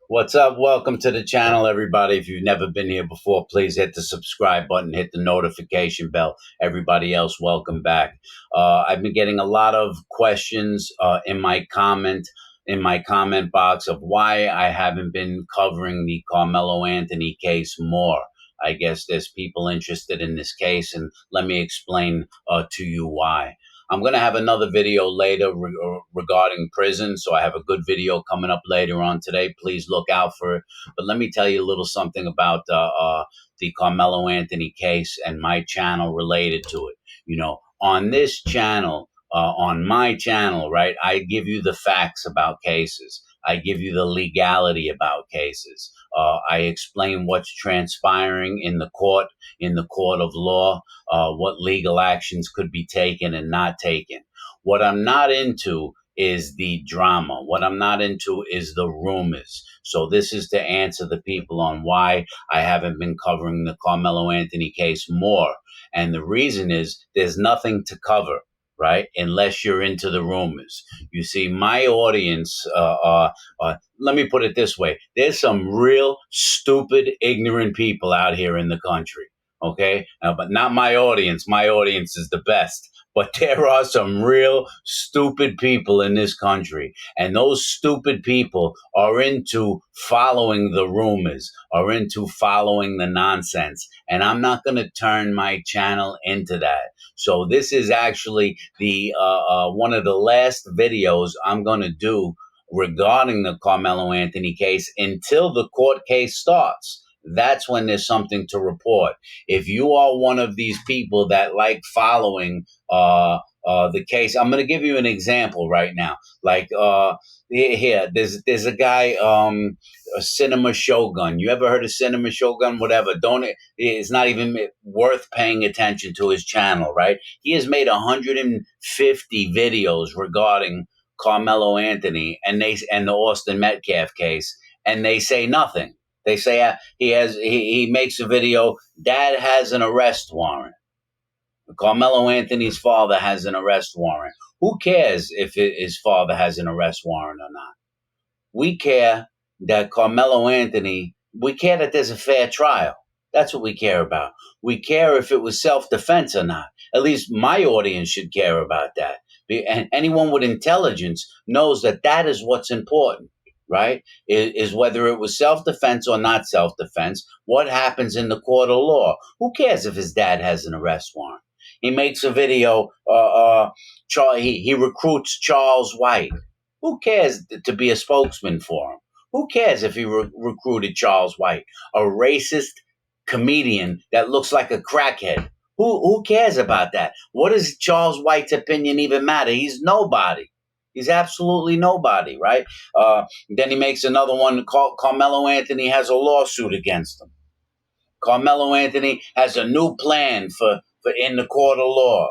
What's up? Welcome to the channel, everybody. If you've never been here before, please hit the subscribe button, hit the notification bell. Everybody else, welcome back. I've been getting a lot of questions in my comment box of why I haven't been covering the Karmelo Anthony case more. I guess there's people interested in this case, and let me explain to you why. I'm going to have another video later regarding prison, so I have a good video coming up later on today. Please look out for it. But let me tell you a little something about the Karmelo Anthony case and my channel related to it. You know, on this channel, on my channel, right, I give you the facts about cases. I give you the legality about cases. I explain what's transpiring in the court of law, what legal actions could be taken and not taken. What I'm not into is the drama. What I'm not into is the rumors. So this is to answer the people on why I haven't been covering the Karmelo Anthony case more. And the reason is there's nothing to cover, right? Unless you're into the rumors. You see, my audience, let me put it this way. There's some real stupid, ignorant people out here in the country. Okay, but not my audience. My audience is the best. But there are some real stupid people in this country. And those stupid people are into following the rumors, are into following the nonsense. And I'm not going to turn my channel into that. So this is actually the one of the last videos I'm going to do regarding the Karmelo Anthony case until the court case starts. That's when there's something to report. If you are one of these people that like following the case, I'm going to give you an example right now. Like here, there's a guy, a Cinema Shogun. You ever heard of Cinema Shogun? Whatever. Don't. It's not even worth paying attention to his channel, right? He has made 150 videos regarding Karmelo Anthony and the Austin Metcalf case, and they say nothing. They say he makes a video. Dad has an arrest warrant. Karmelo Anthony's father has an arrest warrant. Who cares if his father has an arrest warrant or not? We care that Karmelo Anthony. We care that there's a fair trial. That's what we care about. We care if it was self-defense or not. At least my audience should care about that. And anyone with intelligence knows that that is what's important, right? Is whether it was self-defense or not self-defense. What happens in the court of law? Who cares if his dad has an arrest warrant? He makes a video. He recruits Charles White. Who cares to be a spokesman for him? Who cares if he recruited Charles White, a racist comedian that looks like a crackhead? Who cares about that? What does Charles White's opinion even matter? He's nobody. He's absolutely nobody, right? Then he makes another one called Karmelo Anthony has a lawsuit against him. Karmelo Anthony has a new plan for in the court of law.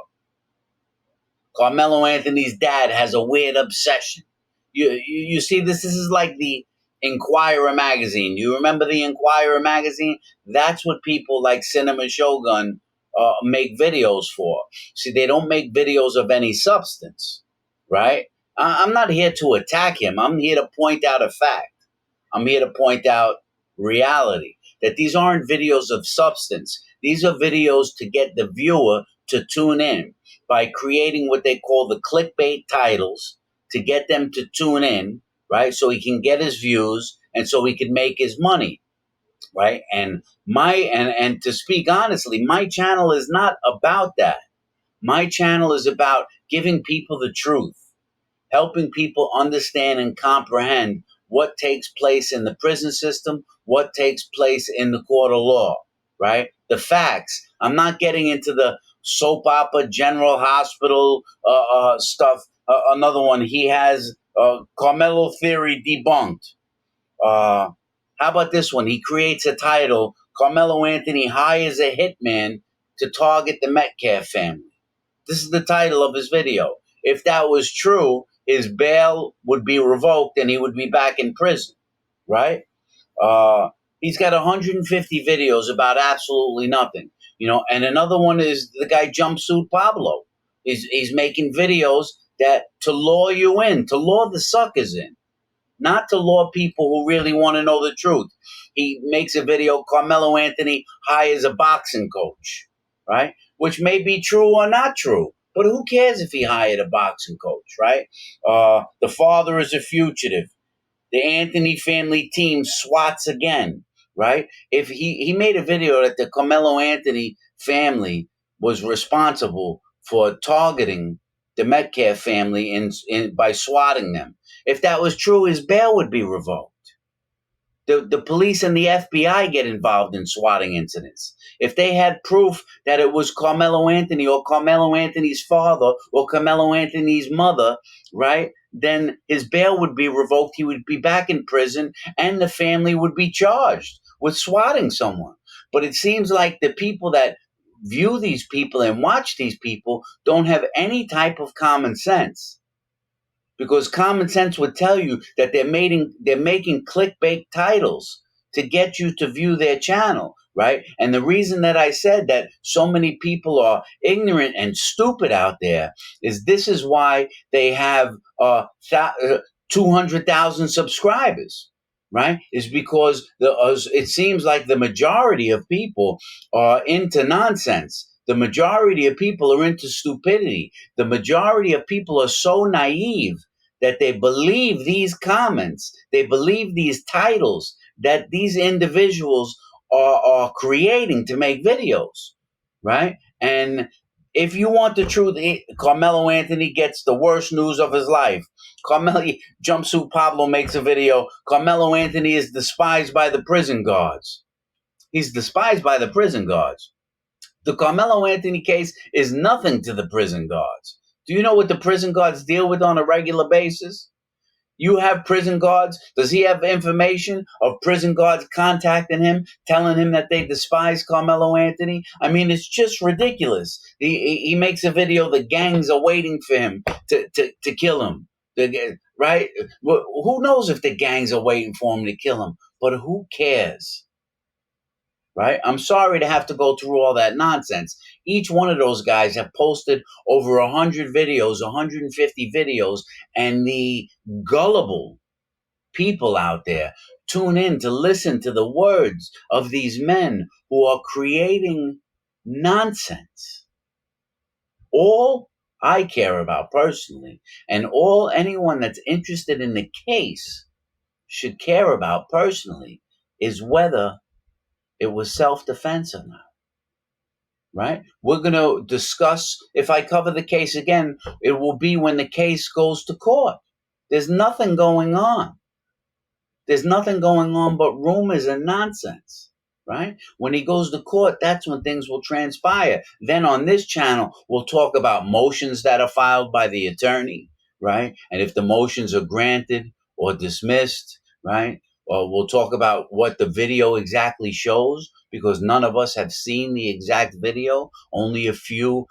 Karmelo Anthony's dad has a weird obsession. You see, this is like the Inquirer magazine. You remember the Inquirer magazine? That's what people like Cinema Shogun make videos for. See, they don't make videos of any substance, right? I'm not here to attack him. I'm here to point out a fact. I'm here to point out reality, that these aren't videos of substance. These are videos to get the viewer to tune in by creating what they call the clickbait titles to get them to tune in, right? So he can get his views and so he can make his money, right? And and to speak honestly, my channel is not about that. My channel is about giving people the truth, helping people understand and comprehend what takes place in the prison system, what takes place in the court of law, right? The facts. I'm not getting into the soap opera, General Hospital stuff. Another one, he has Karmelo Theory debunked. How about this one? He creates a title, Karmelo Anthony hires a hitman to target the Metcalf family. This is the title of his video. If that was true, his bail would be revoked and he would be back in prison, right? He's got 150 videos about absolutely nothing, you know. And another one is the guy Jumpsuit Pablo. He's making videos that to lure you in, to lure the suckers in. not to lure people who really want to know the truth. He makes a video, Karmelo Anthony hires a boxing coach, right? Which may be true or not true. But who cares if he hired a boxing coach, right? The father is a fugitive. The Anthony family team swats again, right? If he made a video that the Carmelo Anthony family was responsible for targeting the Metcalf family by swatting them. If that was true, his bail would be revoked. The police and the FBI get involved in swatting incidents. If they had proof that it was Carmelo Anthony or Carmelo Anthony's father or Carmelo Anthony's mother, right, then his bail would be revoked. He would be back in prison and the family would be charged with swatting someone. But it seems like the people that view these people and watch these people don't have any type of common sense. Because common sense would tell you that they're making clickbait titles to get you to view their channel, right? And the reason that I said that so many people are ignorant and stupid out there is this is why they have 200,000 subscribers, right? Is because it seems like the majority of people are into nonsense. The majority of people are into stupidity. The majority of people are so naive that they believe these comments, they believe these titles that these individuals are creating to make videos, right? And if you want the truth, Carmelo Anthony gets the worst news of his life. Jumpsuit Pablo makes a video. Carmelo Anthony is despised by the prison guards. He's despised by the prison guards. The Carmelo Anthony case is nothing to the prison guards. Do you know what the prison guards deal with on a regular basis? You have prison guards. Does he have information of prison guards contacting him, telling him that they despise Carmelo Anthony? I mean, it's just ridiculous. He makes a video. The gangs are waiting for him to kill him. Right? Who knows if the gangs are waiting for him to kill him? But who cares? Right? I'm sorry to have to go through all that nonsense. Each one of those guys have posted over 100 videos, 150 videos, and the gullible people out there tune in to listen to the words of these men who are creating nonsense. All I care about personally, and all anyone that's interested in the case should care about personally, is whether it was self-defense or not, right? We're going to discuss, if I cover the case again, it will be when the case goes to court. There's nothing going on. There's nothing going on but rumors and nonsense, right? When he goes to court, that's when things will transpire. Then on this channel, we'll talk about motions that are filed by the attorney, right? And if the motions are granted or dismissed, right? Or we'll talk about what the video exactly shows, because none of us have seen the exact video. Only a few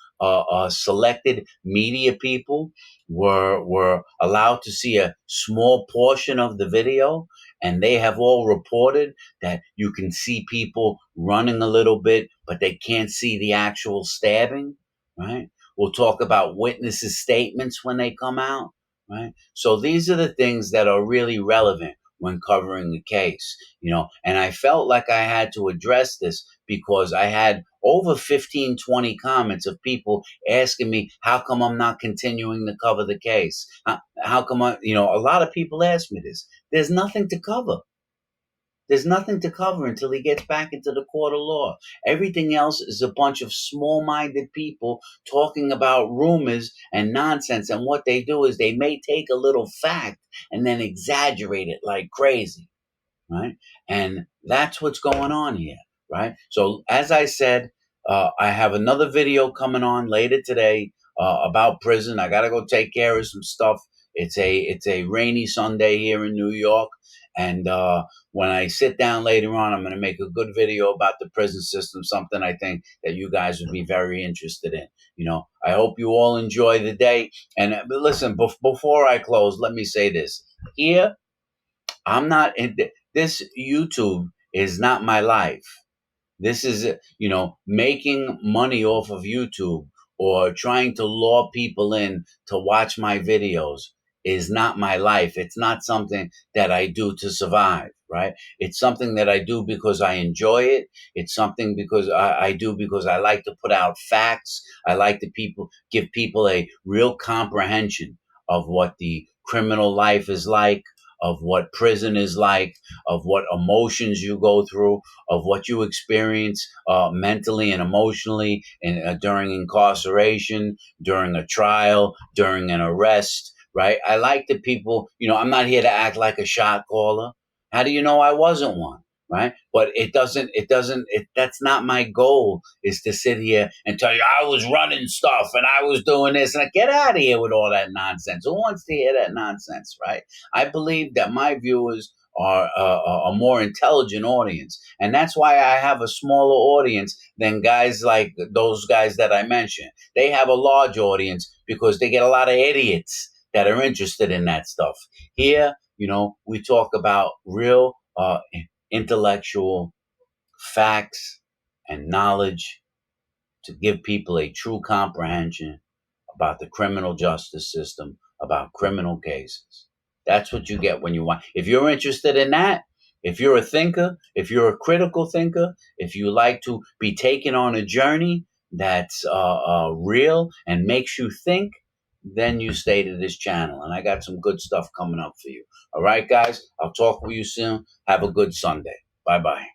selected media people were allowed to see a small portion of the video. And they have all reported that you can see people running a little bit, but they can't see the actual stabbing, right? We'll talk about witnesses' statements when they come out, right? So these are the things that are really relevant when covering the case, and I felt like I had to address this because I had over 15, 20 comments of people asking me, how come I'm not continuing to cover the case? How come a lot of people ask me this. There's nothing to cover. There's nothing to cover until he gets back into the court of law. Everything else is a bunch of small-minded people talking about rumors and nonsense. And what they do is they may take a little fact and then exaggerate it like crazy, right? And that's what's going on here, right? So as I said, I have another video coming on later today about prison. I got to go take care of some stuff. It's a rainy Sunday here in New York. And when I sit down later on, I'm going to make a good video about the prison system, something I think that you guys would be very interested in. I hope you all enjoy the day. And listen, before I close, let me say this. Here, I'm not in this. YouTube is not my life. This is, making money off of YouTube or trying to lure people in to watch my videos is not my life. It's not something that I do to survive, right? It's something that I do because I enjoy it. It's something because I do because I like to put out facts. I like to give people a real comprehension of what the criminal life is like, of what prison is like, of what emotions you go through, of what you experience mentally and emotionally during incarceration, during a trial, during an arrest, right? I like the people, I'm not here to act like a shot caller. How do you know I wasn't one? Right. But that's not my goal, is to sit here and tell you I was running stuff and I was doing this. And I get out of here with all that nonsense. Who wants to hear that nonsense? Right. I believe that my viewers are a more intelligent audience. And that's why I have a smaller audience than guys like those guys that I mentioned. They have a large audience because they get a lot of idiots that are interested in that stuff. Here, we talk about real intellectual facts and knowledge to give people a true comprehension about the criminal justice system, about criminal cases. That's what you get when you want. If you're interested in that, if you're a thinker, if you're a critical thinker, if you like to be taken on a journey that's real and makes you think, then you stay to this channel. And I got some good stuff coming up for you. All right, guys, I'll talk with you soon. Have a good Sunday. Bye bye.